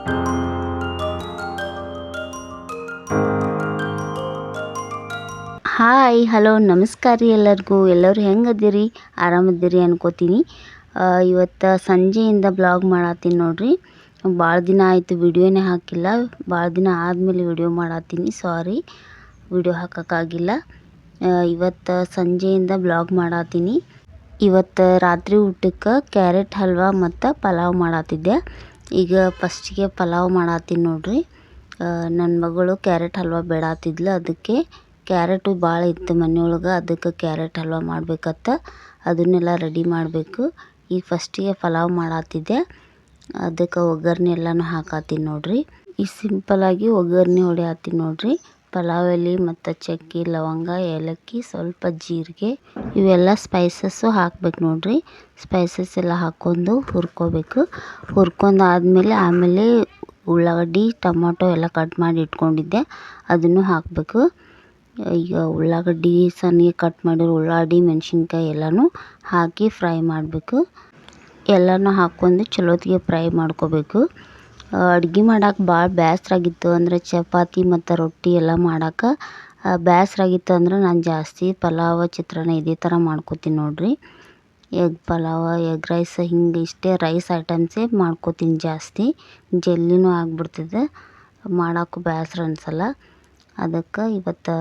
Hi hello ನಮಸ್ಕಾರ ರೀ ಎಲ್ಲರೂ ಹೆಂಗದಿರಿ ಆರಾಮದಿರಿ ಅನ್ಕೋತೀನಿ. ಇವತ್ತು ಸಂಜೆಯಿಂದ ಬ್ಲಾಗ್ ಮಾಡತ್ತೀನಿ ನೋಡ್ರಿ. ಭಾಳ ದಿನ ಆಯಿತು ವಿಡಿಯೋನೇ ಹಾಕಿಲ್ಲ. ಭಾಳ ದಿನ ಆದಮೇಲೆ ವಿಡಿಯೋ ಮಾಡತ್ತೀನಿ. Sorry video ಹಾಕೋಕ್ಕಾಗಿಲ್ಲ. ಇವತ್ತು ಸಂಜೆಯಿಂದ ಬ್ಲಾಗ್ ಮಾಡತ್ತೀನಿ. ಇವತ್ತು ರಾತ್ರಿ ಊಟಕ್ಕೆ ಕ್ಯಾರೆಟ್ ಹಲ್ವಾ ಮತ್ತು ಪಲಾವ್ ಮಾಡತ್ತಿದ್ದೆ. ಈಗ ಫಸ್ಟಿಗೆ ಪಲಾವ್ ಮಾಡತ್ತೀನಿ ನೋಡ್ರಿ. ನನ್ನ ಮಗಳು ಕ್ಯಾರೆಟ್ ಹಲ್ವಾ ಬೇಡತ್ತಿದ್ಲು, ಅದಕ್ಕೆ ಕ್ಯಾರೆಟು ಭಾಳ ಇತ್ತು ಮನೆಯೊಳಗೆ, ಅದಕ್ಕೆ ಕ್ಯಾರೆಟ್ ಹಲ್ವಾ ಮಾಡ್ಬೇಕತ್ತ ಅದನ್ನೆಲ್ಲ ರೆಡಿ ಮಾಡಬೇಕು. ಈಗ ಫಸ್ಟಿಗೆ ಪಲಾವ್ ಮಾಡತ್ತಿದ್ದೆ, ಅದಕ್ಕೆ ಒಗ್ಗರಣೆ ಎಲ್ಲನೂ ಹಾಕತ್ತೀನಿ ನೋಡ್ರಿ. ಈಗ ಸಿಂಪಲಾಗಿ ಒಗ್ಗರಣೆ ಹೊಡೆಯತ್ತೀನಿ ನೋಡ್ರಿ. ಪಲಾವ್ ಎಲೆ ಮತ್ತು ಚಕ್ಕೆ, ಲವಂಗ, ಏಲಕ್ಕಿ, ಸ್ವಲ್ಪ ಜೀರಿಗೆ ಇವೆಲ್ಲ ಸ್ಪೈಸಸ್ಸು ಹಾಕ್ಬೇಕು ನೋಡ್ರಿ. ಸ್ಪೈಸಸ್ ಎಲ್ಲ ಹಾಕ್ಕೊಂಡು ಹುರ್ಕೋಬೇಕು. ಆಮೇಲೆ ಉಳ್ಳಾಗಡ್ಡಿ ಟೊಮೊಟೊ ಎಲ್ಲ ಕಟ್ ಮಾಡಿ ಇಟ್ಕೊಂಡಿದ್ದೆ, ಅದನ್ನು ಹಾಕಬೇಕು. ಈಗ ಉಳ್ಳಾಗಡ್ಡಿ ಸಣ್ಣಗೆ ಕಟ್ ಮಾಡಿರೋ ಉಳ್ಳಾಗಡ್ಡಿ ಮೆಣಸಿನ್ಕಾಯಿ ಎಲ್ಲನೂ ಹಾಕಿ ಫ್ರೈ ಮಾಡಬೇಕು. ಎಲ್ಲನೂ ಹಾಕ್ಕೊಂಡು ಚಲೋತ್ತಿಗೆ ಫ್ರೈ ಮಾಡ್ಕೋಬೇಕು. ಅಡ್ಗೆ ಮಾಡೋಕೆ ಭಾಳ ಬೇಸರಾಗಿತ್ತು ಅಂದರೆ ಚಪಾತಿ ಮತ್ತು ರೊಟ್ಟಿ ಎಲ್ಲ ಮಾಡೋಕೆ ಬೇಸರಾಗಿತ್ತು ಅಂದ್ರೆ ನಾನು ಜಾಸ್ತಿ ಪಲಾವ್ ಚಿತ್ರಾನ್ನ ಇದೇ ಥರ ಮಾಡ್ಕೋತೀನಿ ನೋಡ್ರಿ. ಎಗ್ ಪಲಾವ್, ಎಗ್ ರೈಸ್, ಹಿಂಗೆ ಇಷ್ಟೇ ರೈಸ್ ಐಟಮ್ಸೇ ಮಾಡ್ಕೋತೀನಿ ಜಾಸ್ತಿ. ಜಲ್ದಿನೂ ಆಗಿಬಿಡ್ತದೆ, ಮಾಡೋಕ್ಕೂ ಬೇಸರ ಅನಿಸಲ್ಲ. ಅದಕ್ಕೆ ಇವತ್ತು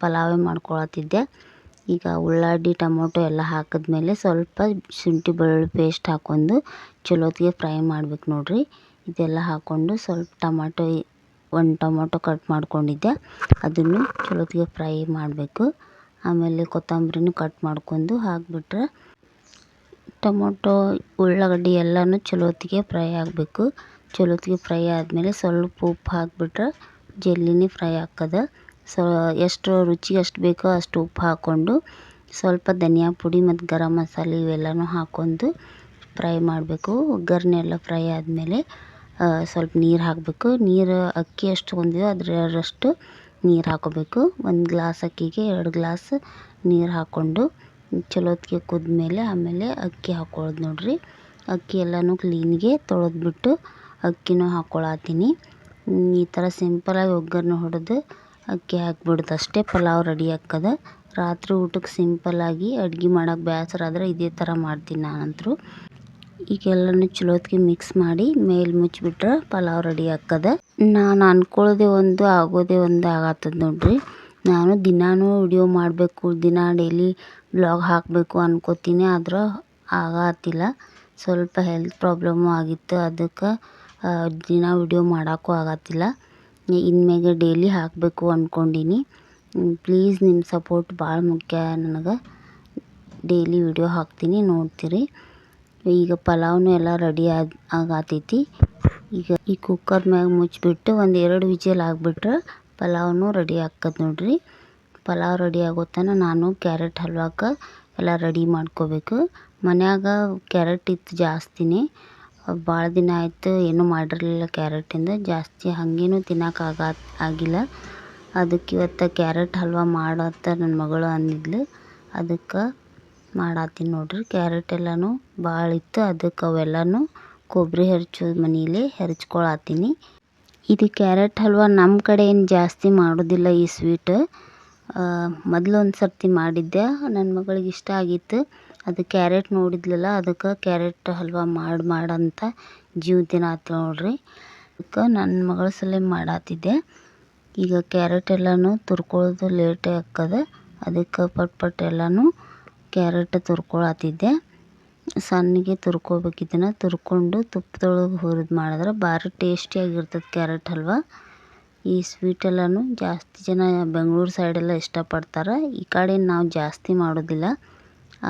ಪಲಾವೇ ಮಾಡ್ಕೊಳತ್ತಿದ್ದೆ. ಈಗ ಉಳ್ಳಾಗಡ್ಡಿ ಟೊಮೊಟೊ ಎಲ್ಲ ಹಾಕಿದ್ಮೇಲೆ ಸ್ವಲ್ಪ ಶುಂಠಿ ಬೆಳ್ಳುಳ್ಳಿ ಪೇಸ್ಟ್ ಹಾಕ್ಕೊಂಡು ಚಲೋತ್ತಿಗೆ ಫ್ರೈ ಮಾಡ್ಬೇಕು ನೋಡ್ರಿ. ಇದೆಲ್ಲ ಹಾಕ್ಕೊಂಡು ಸ್ವಲ್ಪ ಒಂದು ಟೊಮೊಟೊ ಕಟ್ ಮಾಡ್ಕೊಂಡಿದ್ದೆ, ಅದನ್ನು ಚಲೋತ್ತಿಗೆ ಫ್ರೈ ಮಾಡಬೇಕು. ಆಮೇಲೆ ಕೊತ್ತಂಬರಿನೂ ಕಟ್ ಮಾಡ್ಕೊಂಡು ಹಾಕಿಬಿಟ್ರೆ ಟೊಮೊಟೊ ಉಳ್ಳಾಗಡ್ಡಿ ಎಲ್ಲನೂ ಚಲೋತ್ತಿಗೆ ಫ್ರೈ ಆಗಬೇಕು. ಚಲೋತ್ತಿಗೆ ಫ್ರೈ ಆದಮೇಲೆ ಸ್ವಲ್ಪ ಉಪ್ಪು ಹಾಕಿಬಿಟ್ರೆ ಜಲ್ದಿನೇ ಫ್ರೈ ಆಗ್ತದೆ. ಎಷ್ಟು ರುಚಿಗೆ ಎಷ್ಟು ಬೇಕೋ ಅಷ್ಟು ಉಪ್ಪು ಹಾಕ್ಕೊಂಡು ಸ್ವಲ್ಪ ಧನಿಯಾ ಪುಡಿ ಮತ್ತು ಗರಂ ಮಸಾಲೆ ಇವೆಲ್ಲನೂ ಹಾಕ್ಕೊಂಡು ಫ್ರೈ ಮಾಡಬೇಕು. ಒಗ್ಗರಣೆ ಎಲ್ಲ ಫ್ರೈ ಆದಮೇಲೆ ಸ್ವಲ್ಪ ನೀರು ಹಾಕಬೇಕು. ನೀರು ಅಕ್ಕಿ ಎಷ್ಟು ತೊಗೊಂಡಿವೋ ಅದರಷ್ಟು ನೀರು ಹಾಕೋಬೇಕು. 1 ಗ್ಲಾಸ್ ಅಕ್ಕಿಗೆ 2 ಗ್ಲಾಸ್ ನೀರು ಹಾಕ್ಕೊಂಡು ಚಲೋತ್ತಿಗೆ ಕುದ್ಮೇಲೆ ಆಮೇಲೆ ಅಕ್ಕಿ ಹಾಕ್ಕೊಳ್ಳೋದು ನೋಡ್ರಿ. ಅಕ್ಕಿ ಎಲ್ಲನೂ ಕ್ಲೀನಿಗೆ ತೊಳೆದ್ಬಿಟ್ಟು ಅಕ್ಕಿನೂ ಹಾಕ್ಕೊಳತ್ತೀನಿ. ಈ ಥರ ಸಿಂಪಲಾಗಿ ಒಗ್ಗರಣೆ ಹೊಡೆದು ಅಕ್ಕಿ ಹಾಕ್ಬಿಡೋದು ಅಷ್ಟೇ, ಪಲಾವ್ ರೆಡಿ ಆಗ್ತದೆ. ರಾತ್ರಿ ಊಟಕ್ಕೆ ಸಿಂಪಲ್ಲಾಗಿ ಅಡ್ಗೆ ಮಾಡೋಕೆ ಬೇಸರ ಆದರೆ ಇದೇ ಥರ ಮಾಡ್ತೀನಿ ನಾನಂತರೂ. ಈಗ ಎಲ್ಲನೂ ಚಲೋತ್ತಿಗೆ ಮಿಕ್ಸ್ ಮಾಡಿ ಮೇಲೆ ಮುಚ್ಚಿಬಿಟ್ರೆ ಪಲಾವ್ ರೆಡಿ ಆಗ್ತದೆ. ನಾನು ಅಂದ್ಕೊಳ್ಳೋದೇ ಒಂದು ಆಗೋದೇ ಒಂದು ಆಗತ್ತದ ನೋಡ್ರಿ. ನಾನು ದಿನಾನೂ ವಿಡಿಯೋ ಮಾಡಬೇಕು, ದಿನ ಡೈಲಿ ಬ್ಲಾಗ್ ಹಾಕಬೇಕು ಅನ್ಕೋತೀನಿ, ಆದ್ರೆ ಆಗತ್ತಿಲ್ಲ. ಸ್ವಲ್ಪ ಹೆಲ್ತ್ ಪ್ರಾಬ್ಲಮ್ಮು ಆಗಿತ್ತು, ಅದಕ್ಕೆ ದಿನ ವಿಡಿಯೋ ಮಾಡೋಕ್ಕೂ ಆಗತ್ತಿಲ್ಲ. ಇನ್ಮೇಲೆ ಡೈಲಿ ಹಾಕಬೇಕು ಅಂದ್ಕೊಂಡೀನಿ. ಪ್ಲೀಸ್ ನಿಮ್ಮ ಸಪೋರ್ಟ್ ಭಾಳ ಮುಖ್ಯ ನನಗೆ. ಡೈಲಿ ವಿಡಿಯೋ ಹಾಕ್ತೀನಿ, ನೋಡ್ತೀರಿ. ಈಗ ಪಲಾವ್ನು ಎಲ್ಲ ರೆಡಿ ಆಗತೈತಿ. ಈಗ ಈ ಕುಕ್ಕರ್ ಮ್ಯಾಗ ಮುಚ್ಚಿಬಿಟ್ಟು 1-2 ವಿಜಿಲ್ ಆಗಿಬಿಟ್ರೆ ಪಲಾವ್ನು ರೆಡಿ ಆಗ್ತದೆ ನೋಡ್ರಿ. ಪಲಾವ್ ರೆಡಿ ಆಗೋ ತನಕ ನಾನು ಕ್ಯಾರೆಟ್ ಹಲ್ವಾಕ್ಕೆ ಎಲ್ಲ ರೆಡಿ ಮಾಡ್ಕೋಬೇಕು. ಮನ್ಯಾಗ ಕ್ಯಾರೆಟ್ ಇತ್ತು ಜಾಸ್ತಿನೇ, ಭಾಳ ದಿನ ಆಯಿತು ಏನೂ ಮಾಡಿರಲಿಲ್ಲ ಕ್ಯಾರೆಟಿಂದ. ಜಾಸ್ತಿ ಹಾಗೇನೂ ತಿನ್ನೋಕೆ ಆಗಿಲ್ಲ. ಅದಕ್ಕೆ ಇವತ್ತು ಕ್ಯಾರೆಟ್ ಹಲ್ವಾ ಮಾಡತ್ತ ನನ್ನ ಮಗಳು ಅಂದಿದ್ಲು, ಅದಕ್ಕೆ ಮಾಡತ್ತೀನಿ ನೋಡ್ರಿ. ಕ್ಯಾರೆಟ್ ಎಲ್ಲನೂ ಭಾಳ ಇತ್ತು, ಅದಕ್ಕೆ ಅವೆಲ್ಲನೂ ಕೊಬ್ಬರಿ ಹೆರ್ಚೋದು ಮನೇಲೇ ಹೆರ್ಚ್ಕೊಳತ್ತೀನಿ. ಇದು ಕ್ಯಾರೆಟ್ ಹಲ್ವಾ ನಮ್ಮ ಕಡೆ ಏನು ಜಾಸ್ತಿ ಮಾಡೋದಿಲ್ಲ ಈ ಸ್ವೀಟ್. ಮೊದಲು ಒಂದು ಸರ್ತಿ ಮಾಡಿದ್ದೆ, ನನ್ನ ಮಗಳಿಗೆ ಇಷ್ಟ ಆಗಿತ್ತು. ಅದು ಕ್ಯಾರೆಟ್ ನೋಡಿದ್ಲಲ್ಲ, ಅದಕ್ಕೆ ಕ್ಯಾರೆಟ್ ಹಲ್ವಾ ಮಾಡಂತ ಜೀವ ತಿನ್ನತ್ಳು ನೋಡ್ರಿ. ಅದಕ್ಕೆ ನನ್ನ ಮಗಳ ಸಲ ಮಾಡತ್ತಿದ್ದೆ. ಈಗ ಕ್ಯಾರೆಟ್ ಎಲ್ಲನೂ ತುರ್ಕೊಳ್ಳೋದು ಲೇಟೇ ಆಗ್ತದೆ, ಅದಕ್ಕೆ ಪಟ್ ಎಲ್ಲನೂ ಕ್ಯಾರೆಟ್ ತುರ್ಕೊಳತ್ತಿದ್ದೆ. ಸಣ್ಣಗೆ ತುರ್ಕೋಬೇಕು. ಇದನ್ನು ತುರ್ಕೊಂಡು ತುಪ್ಪದೊಳಗೆ ಹುರಿದು ಮಾಡಿದ್ರೆ ಭಾರಿ ಟೇಸ್ಟಿಯಾಗಿರ್ತದೆ ಕ್ಯಾರೆಟ್ ಹಲ್ವಾ. ಈ ಸ್ವೀಟ್ ಎಲ್ಲನೂ ಜಾಸ್ತಿ ಜನ ಬೆಂಗಳೂರು ಸೈಡೆಲ್ಲ ಇಷ್ಟಪಡ್ತಾರೆ. ಈ ಕಡೆ ನಾವು ಜಾಸ್ತಿ ಮಾಡೋದಿಲ್ಲ,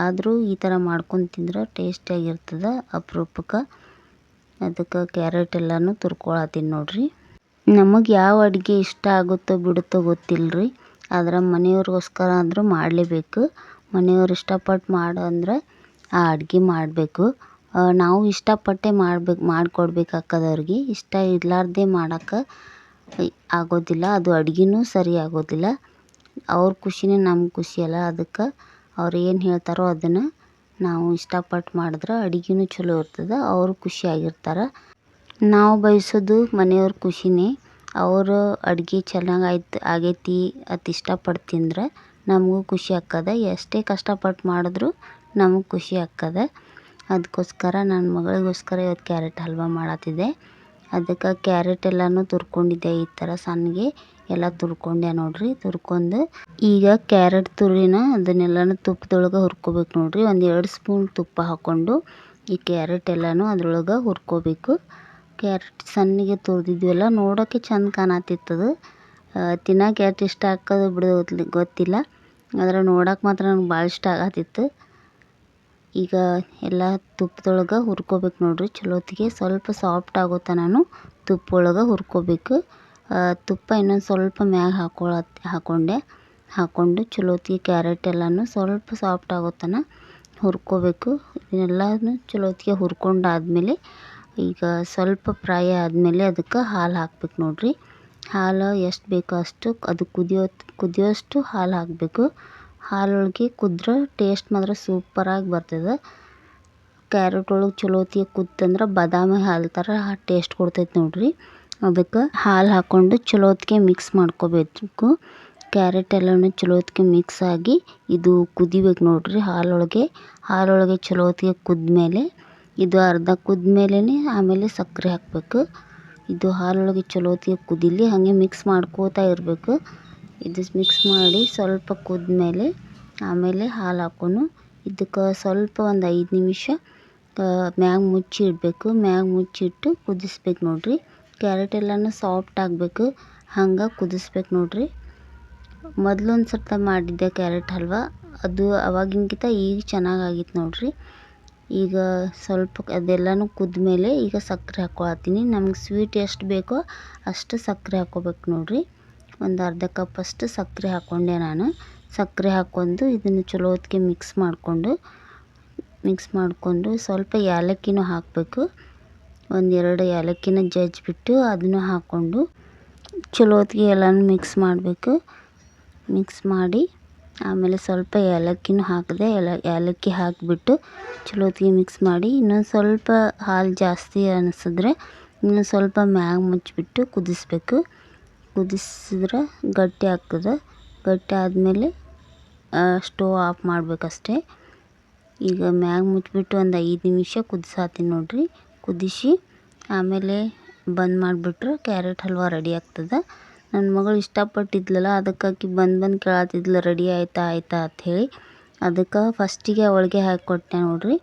ಆದರೂ ಈ ಥರ ಮಾಡ್ಕೊಂಡು ತಿಂದ್ರೆ ಟೇಸ್ಟಿಯಾಗಿರ್ತದೆ ಅಪರೂಪಕ್ಕೆ. ಅದಕ್ಕೆ ಕ್ಯಾರೆಟ್ ಎಲ್ಲನೂ ತುರ್ಕೊಳತ್ತೀನಿ ನೋಡ್ರಿ. ನಮಗೆ ಯಾವ ಅಡುಗೆ ಇಷ್ಟ ಆಗುತ್ತೋ ಬಿಡುತ್ತೋ ಗೊತ್ತಿಲ್ಲರಿ, ಆದ್ರೆ ಮನೆಯವ್ರಿಗೋಸ್ಕರ ಆದರೂ ಮಾಡಲೇಬೇಕು. ಮನೆಯವ್ರು ಇಷ್ಟಪಟ್ಟು ಮಾಡು ಅಂದ್ರೆ ಆ ಅಡುಗೆ ಮಾಡಬೇಕು. ನಾವು ಇಷ್ಟಪಟ್ಟೆ ಮಾಡಿಕೊಡ್ಬೇಕಾಗ್ತದೆ ಅವ್ರಿಗೆ. ಇಷ್ಟ ಇರಲಾರ್ದೆ ಮಾಡೋಕ್ಕೆ ಆಗೋದಿಲ್ಲ, ಅದು ಅಡುಗೆನೂ ಸರಿ ಆಗೋದಿಲ್ಲ. ಅವ್ರ ಖುಷಿನೇ ನಮ್ಮ ಖುಷಿ ಅಲ್ಲ. ಅದಕ್ಕೆ ಅವ್ರು ಏನು ಹೇಳ್ತಾರೋ ಅದನ್ನು ನಾವು ಇಷ್ಟಪಟ್ಟು ಮಾಡಿದ್ರೆ ಅಡುಗೆನೂ ಚಲೋ ಇರ್ತದೆ, ಅವರು ಖುಷಿಯಾಗಿರ್ತಾರೆ. ನಾವು ಬಯಸೋದು ಮನೆಯವ್ರ ಖುಷಿನೇ. ಅವರು ಅಡುಗೆ ಆಗೈತಿ ಅತಿ ಇಷ್ಟಪಟ್ಟು ತಿಂದ್ರೆ ನಮಗೂ ಖುಷಿ ಆಕ್ಕದ. ಎಷ್ಟೇ ಕಷ್ಟಪಟ್ಟು ಮಾಡಿದ್ರು ನಮಗೆ ಖುಷಿ ಆಕ್ಕದ. ಅದಕ್ಕೋಸ್ಕರ ನನ್ನ ಮಗಳಿಗೋಸ್ಕರ ಇವತ್ತು ಕ್ಯಾರೆಟ್ ಹಲ್ವ ಮಾಡತ್ತಿದ್ದೆ. ಅದಕ್ಕೆ ಕ್ಯಾರೆಟ್ ಎಲ್ಲನೂ ತುರ್ಕೊಂಡಿದ್ದೆ. ಈ ಥರ ಸಣ್ಣಗೆ ಎಲ್ಲ ತುರ್ಕೊಂಡೆ ನೋಡ್ರಿ. ತುರ್ಕೊಂಡು ಈಗ ಕ್ಯಾರೆಟ್ ತುರಿನ ಅದನ್ನೆಲ್ಲನೂ ತುಪ್ಪದೊಳಗೆ ಹುರ್ಕೋಬೇಕು ನೋಡ್ರಿ. 1-2 ಸ್ಪೂನ್ ತುಪ್ಪ ಹಾಕ್ಕೊಂಡು ಈ ಕ್ಯಾರೆಟ್ ಎಲ್ಲನೂ ಅದ್ರೊಳಗೆ ಹುರ್ಕೋಬೇಕು. ಕ್ಯಾರೆಟ್ ಸಣ್ಣಗೆ ತುರಿದಿದ್ವಲ್ಲ, ನೋಡೋಕ್ಕೆ ಚಂದ ಕಾಣತ್ತಿತ್ತದು. ತಿನ್ನೋಕೆ ಎಷ್ಟು ಇಷ್ಟ ಆಗೋದು ಬಿಡೋದು ಗೊತ್ತಿಲ್ಲ, ಆದರೆ ನೋಡೋಕೆ ಮಾತ್ರ ನನಗೆ ಭಾಳ ಇಷ್ಟ ಆಗತ್ತಿತ್ತು. ಈಗ ಎಲ್ಲ ತುಪ್ಪದೊಳಗೆ ಹುರ್ಕೋಬೇಕು ನೋಡ್ರಿ. ಚಲೋತ್ತಿಗೆ ಸ್ವಲ್ಪ ಸಾಫ್ಟ್ ಆಗೋ ತನಕ ತುಪ್ಪ ಒಳಗೆ ಹುರ್ಕೋಬೇಕು. ತುಪ್ಪ ಇನ್ನೊಂದು ಸ್ವಲ್ಪ ಮ್ಯಾಗ ಹಾಕ್ಕೊಂಡು ಚಲೋತ್ತಿಗೆ ಕ್ಯಾರೆಟ್ ಎಲ್ಲನೂ ಸ್ವಲ್ಪ ಸಾಫ್ಟ್ ಆಗೋ ತನಕ ಹುರ್ಕೋಬೇಕು. ಇದನ್ನೆಲ್ಲನೂ ಚಲೋತ್ತಿಗೆ ಹುರ್ಕೊಂಡಾದ್ಮೇಲೆ ಈಗ ಸ್ವಲ್ಪ ಫ್ರೈ ಆದಮೇಲೆ ಅದಕ್ಕೆ ಹಾಲು ಹಾಕ್ಬೇಕು ನೋಡ್ರಿ. ಹಾಲು ಎಷ್ಟು ಬೇಕೋ ಅಷ್ಟು, ಅದು ಕುದಿಯೋಷ್ಟು ಹಾಲು ಹಾಕಬೇಕು. ಹಾಲೊಳಗೆ ಕುದ್ರೆ ಟೇಸ್ಟ್ ಮಾತ್ರ ಸೂಪರಾಗಿ ಬರ್ತದೆ. ಕ್ಯಾರೆಟ್ ಒಳಗೆ ಚಲೋತ್ತಿಗೆ ಕುತ್ತಂದ್ರೆ ಬಾದಾಮಿ ಹಾಲು ಥರ ಟೇಸ್ಟ್ ಕೊಡ್ತೈತೆ ನೋಡ್ರಿ. ಅದಕ್ಕೆ ಹಾಲು ಹಾಕ್ಕೊಂಡು ಚಲೋತ್ತಿಗೆ ಮಿಕ್ಸ್ ಮಾಡ್ಕೋಬೇಕು. ಕ್ಯಾರೆಟ್ ಎಲ್ಲನೂ ಚಲೋತ್ತಿಗೆ ಮಿಕ್ಸ್ ಆಗಿ ಇದು ಕುದಿಬೇಕು ನೋಡ್ರಿ ಹಾಲೊಳಗೆ ಚಲೋತ್ತಿಗೆ ಕುದ್ಮೇಲೆ, ಇದು ಅರ್ಧ ಕುದ್ಮೇಲೆ ಆಮೇಲೆ ಸಕ್ಕರೆ ಹಾಕಬೇಕು. ಇದು ಹಾಲೊಳಗೆ ಚಲೋತ್ತಿಗೆ ಕುದೀಲಿ, ಹಾಗೆ ಮಿಕ್ಸ್ ಮಾಡ್ಕೋತಾ ಇರಬೇಕು. ಇದು ಮಿಕ್ಸ್ ಮಾಡಿ ಸ್ವಲ್ಪ ಕುದ್ಮೇಲೆ ಆಮೇಲೆ ಹಾಲು ಹಾಕ್ಕೊಂಡು ಇದಕ್ಕೆ ಸ್ವಲ್ಪ ಒಂದು 5 ನಿಮಿಷ ಮ್ಯಾಗ ಮುಚ್ಚಿ ಇಡಬೇಕು. ಮ್ಯಾಗ ಮುಚ್ಚಿಟ್ಟು ಕುದಿಸ್ಬೇಕು ನೋಡ್ರಿ. ಕ್ಯಾರೆಟ್ ಎಲ್ಲನೂ ಸಾಫ್ಟ್ ಆಗಬೇಕು, ಹಂಗೆ ಕುದಿಸ್ಬೇಕು ನೋಡ್ರಿ. ಮೊದಲೊಂದು ಸರ್ತಿ ಮಾಡಿದ್ದೆ ಕ್ಯಾರೆಟ್ ಹಲ್ವ, ಅದು ಅವಾಗಿನ್ಕಿಂತ ಈಗ ಚೆನ್ನಾಗಾಗಿತ್ತು ನೋಡ್ರಿ. ಈಗ ಸ್ವಲ್ಪ ಅದೆಲ್ಲನೂ ಕುದ್ಮೇಲೆ ಈಗ ಸಕ್ಕರೆ ಹಾಕ್ಕೊಳತ್ತೀನಿ. ನಮ್ಗೆ ಸ್ವೀಟ್ ಎಷ್ಟು ಬೇಕೋ ಅಷ್ಟು ಸಕ್ಕರೆ ಹಾಕ್ಕೋಬೇಕು ನೋಡ್ರಿ. ಒಂದು ಅರ್ಧ ಕಪ್ ಅಷ್ಟು ಸಕ್ಕರೆ ಹಾಕ್ಕೊಂಡೆ ನಾನು. ಸಕ್ಕರೆ ಹಾಕ್ಕೊಂಡು ಇದನ್ನು ಚಲೋ ಹೊತ್ತಿಗೆ ಮಿಕ್ಸ್ ಮಾಡಿಕೊಂಡು ಸ್ವಲ್ಪ ಏಲಕ್ಕಿನೂ ಹಾಕಬೇಕು. 1-2 ಏಲಕ್ಕಿನ ಜಜ್ಜಿಬಿಟ್ಟು ಅದನ್ನು ಹಾಕ್ಕೊಂಡು ಚಲೋ ಹೊತ್ತಿಗೆ ಎಲ್ಲನೂ ಮಿಕ್ಸ್ ಮಾಡಬೇಕು. ಮಿಕ್ಸ್ ಮಾಡಿ ಆಮೇಲೆ ಸ್ವಲ್ಪ ಏಲಕ್ಕಿನೂ ಹಾಕಿದೆ. ಏಲಕ್ಕಿ ಹಾಕಿಬಿಟ್ಟು ಚಲೋ ಹೊತ್ತಿಗೆ ಮಿಕ್ಸ್ ಮಾಡಿ ಇನ್ನೊಂದು ಸ್ವಲ್ಪ ಹಾಲು ಜಾಸ್ತಿ ಅನಿಸಿದ್ರೆ ಇನ್ನೊಂದು ಸ್ವಲ್ಪ ಮ್ಯಾಗ ಮುಚ್ಚಿಬಿಟ್ಟು ಕುದಿಸ್ಬೇಕು. ಕುದಿಸಿದ್ರೆ ಗಟ್ಟಿ ಆಗ್ತದೆ. ಗಟ್ಟಿ ಆದಮೇಲೆ ಸ್ಟವ್ ಆಫ್ ಮಾಡಬೇಕಷ್ಟೆ. ಈಗ ಮ್ಯಾಗ ಮುಚ್ಚಿಬಿಟ್ಟು ಒಂದು 5 ನಿಮಿಷ ಕುದಿಸಾತೀನಿ ನೋಡ್ರಿ. ಕುದಿಸಿ ಆಮೇಲೆ ಬಂದ್ ಮಾಡಿಬಿಟ್ರೆ ಕ್ಯಾರೆಟ್ ಹಲ್ವ ರೆಡಿ ಆಗ್ತದೆ. ನನ್ನ ಮಗಳು ಇಷ್ಟಪಟ್ಟಿದ್ಲಲ್ಲ, ಅದಕ್ಕಾಕಿ ಬಂದು ಕೇಳತ್ತಿದ್ಲು ರೆಡಿ ಆಯ್ತಾ ಅಂಥೇಳಿ. ಅದಕ್ಕೆ ಫಸ್ಟಿಗೆ ಅವಳಿಗೆ ಹಾಕಿಕೊಟ್ಟೆ ನೋಡ್ರಿ.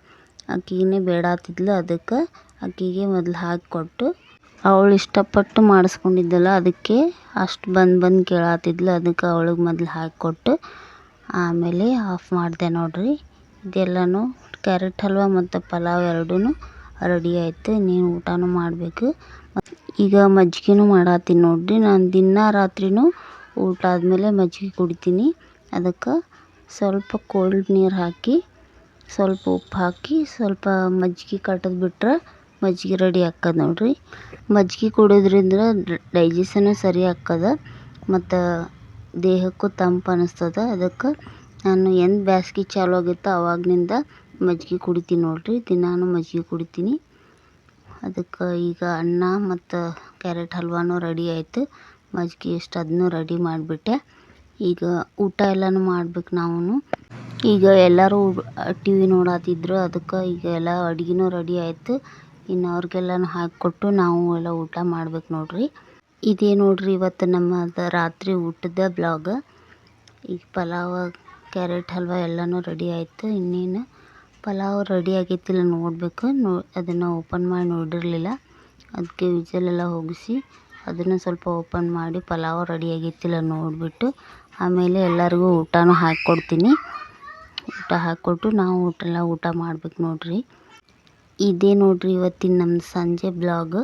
ಆಕಿಗೇ ಬೇಡಾತಿದ್ಲು, ಅದಕ್ಕೆ ಆಕಿಗೆ ಮೊದಲು ಹಾಕಿಕೊಟ್ಟು ಅವಳು ಇಷ್ಟಪಟ್ಟು ಮಾಡಿಸ್ಕೊಂಡಿದ್ದಲ್ಲ, ಅದಕ್ಕೆ ಅಷ್ಟು ಬಂದು ಕೇಳತ್ತಿದ್ಲು. ಅದಕ್ಕೆ ಅವಳಿಗೆ ಮೊದಲು ಹಾಕಿಕೊಟ್ಟು ಆಮೇಲೆ ಆಫ್ ಮಾಡಿದೆ ನೋಡ್ರಿ. ಇದೆಲ್ಲನೂ ಕ್ಯಾರೆಟ್ ಹಲ್ವ ಮತ್ತು ಪಲಾವ್ ಎರಡೂ ರೆಡಿ ಆಯಿತು. ಇನ್ನೇನು ಊಟನೂ ಮಾಡಬೇಕು. ಈಗ ಮಜ್ಜಿಗೆನೂ ಮಾಡತ್ತೀನಿ ನೋಡ್ರಿ. ನಾನು ದಿನ ರಾತ್ರಿನೂ ಊಟ ಆದಮೇಲೆ ಮಜ್ಜಿಗೆ ಕುಡಿತೀನಿ. ಅದಕ್ಕೆ ಸ್ವಲ್ಪ ಕೋಲ್ಡ್ ನೀರು ಹಾಕಿ ಸ್ವಲ್ಪ ಉಪ್ಪು ಹಾಕಿ ಸ್ವಲ್ಪ ಮಜ್ಜಿಗೆ ಕಟ್ಟಿದ್ಬಿಟ್ರೆ ಮಜ್ಜಿಗೆ ರೆಡಿ ಆಕ್ಕದ ನೋಡ್ರಿ. ಮಜ್ಜಿಗೆ ಕುಡಿಯೋದ್ರಿಂದ ಡೈಜೆಷನು ಸರಿ ಆಕ್ಕದ ಮತ್ತು ದೇಹಕ್ಕೂ ತಂಪು ಅನ್ನಿಸ್ತದೆ. ಅದಕ್ಕೆ ನಾನು ಎಂದು ಬ್ಯಾಸ್ಗೆ ಚಾಲು ಆಗುತ್ತೋ ಅವಾಗಿನಿಂದ ಮಜ್ಜಿಗೆ ಕುಡಿತೀನಿ ನೋಡ್ರಿ. ದಿನಾನು ಮಜ್ಜಿಗೆ ಕುಡಿತೀನಿ. ಅದಕ್ಕೆ ಈಗ ಅನ್ನ ಮತ್ತು ಕ್ಯಾರೆಟ್ ಹಲ್ವಾನೂ ರೆಡಿ ಆಯಿತು. ಮಜ್ಜಿಗೆ ಇಷ್ಟು ಅದನ್ನೂ ರೆಡಿ ಮಾಡಿಬಿಟ್ಟೆ. ಈಗ ಊಟ ಎಲ್ಲನೂ ಮಾಡ್ಬೇಕು ನಾವು. ಈಗ ಎಲ್ಲರೂ ಟಿ ವಿ ನೋಡತ್ತಿದ್ರು. ಅದಕ್ಕೆ ಈಗ ಎಲ್ಲ ಅಡುಗೆನೂ ರೆಡಿ ಆಯಿತು. ಇನ್ನು ಅವ್ರಿಗೆಲ್ಲನೂ ಹಾಕಿಕೊಟ್ಟು ನಾವು ಎಲ್ಲ ಊಟ ಮಾಡ್ಬೇಕು ನೋಡ್ರಿ. ಇದೇ ನೋಡ್ರಿ ಇವತ್ತು ನಮ್ಮದು ರಾತ್ರಿ ಊಟದ ಬ್ಲಾಗ್. ಈಗ ಪಲಾವ್ ಕ್ಯಾರೆಟ್ ಹಲ್ವ ಎಲ್ಲನೂ ರೆಡಿ ಆಯಿತು. ಇನ್ನೇನು ಪಲಾವ್ ರೆಡಿ ಆಗೈತಿಲ್ಲ ನೋಡಬೇಕು. ಅದನ್ನು ಓಪನ್ ಮಾಡಿ ನೋಡಿರಲಿಲ್ಲ. ಅದಕ್ಕೆ ವಿಜಲೆಲ್ಲ ಹೋಗಿಸಿ ಅದನ್ನು ಸ್ವಲ್ಪ ಓಪನ್ ಮಾಡಿ ಪಲಾವ್ ರೆಡಿ ಆಗೈತಿಲ್ಲ ನೋಡಿಬಿಟ್ಟು ಆಮೇಲೆ ಎಲ್ಲರಿಗೂ ಊಟನೂ ಹಾಕ್ಕೊಡ್ತೀನಿ. ಊಟ ಹಾಕ್ಕೊಟ್ಟು ನಾವು ಊಟ ಮಾಡ್ಬೇಕು ನೋಡ್ರಿ. ಇದೇ ನೋಡ್ರಿ ಇವತ್ತಿನ ನಮ್ಮ ಸಂಜೆ ಬ್ಲಾಗ್.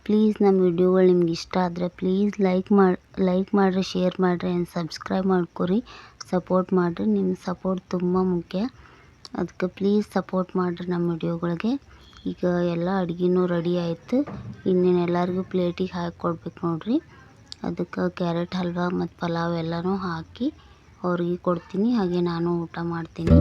ಪ್ಲೀಸ್ ನಮ್ಮ ವಿಡಿಯೋಗಳು ನಿಮ್ಗೆ ಇಷ್ಟ ಆದರೆ ಪ್ಲೀಸ್ ಲೈಕ್ ಮಾಡಿರಿ, ಶೇರ್ ಮಾಡಿರಿ ಆ್ಯಂಡ್ ಸಬ್ಸ್ಕ್ರೈಬ್ ಮಾಡ್ಕೊರಿ. ಸಪೋರ್ಟ್ ಮಾಡಿರಿ. ನಿಮ್ಮ ಸಪೋರ್ಟ್ ತುಂಬ ಮುಖ್ಯ. ಅದಕ್ಕೆ ಪ್ಲೀಸ್ ಸಪೋರ್ಟ್ ಮಾಡಿರಿ ನಮ್ಮ ವಿಡಿಯೋಗಳಿಗೆ. ಈಗ ಎಲ್ಲ ಅಡುಗೆನೂ ರೆಡಿ ಆಯಿತು. ಇನ್ನೇನು ಎಲ್ಲರಿಗೂ ಪ್ಲೇಟಿಗೆ ಹಾಕಿ ಕೊಡ್ಬೇಕು ನೋಡ್ರಿ. ಅದಕ್ಕೆ ಕ್ಯಾರೆಟ್ ಹಲ್ವ ಮತ್ತು ಪಲಾವ್ ಎಲ್ಲನೂ ಹಾಕಿ ಅವ್ರಿಗೆ ಕೊಡ್ತೀನಿ. ಹಾಗೆ ನಾನು ಊಟ ಮಾಡ್ತೀನಿ.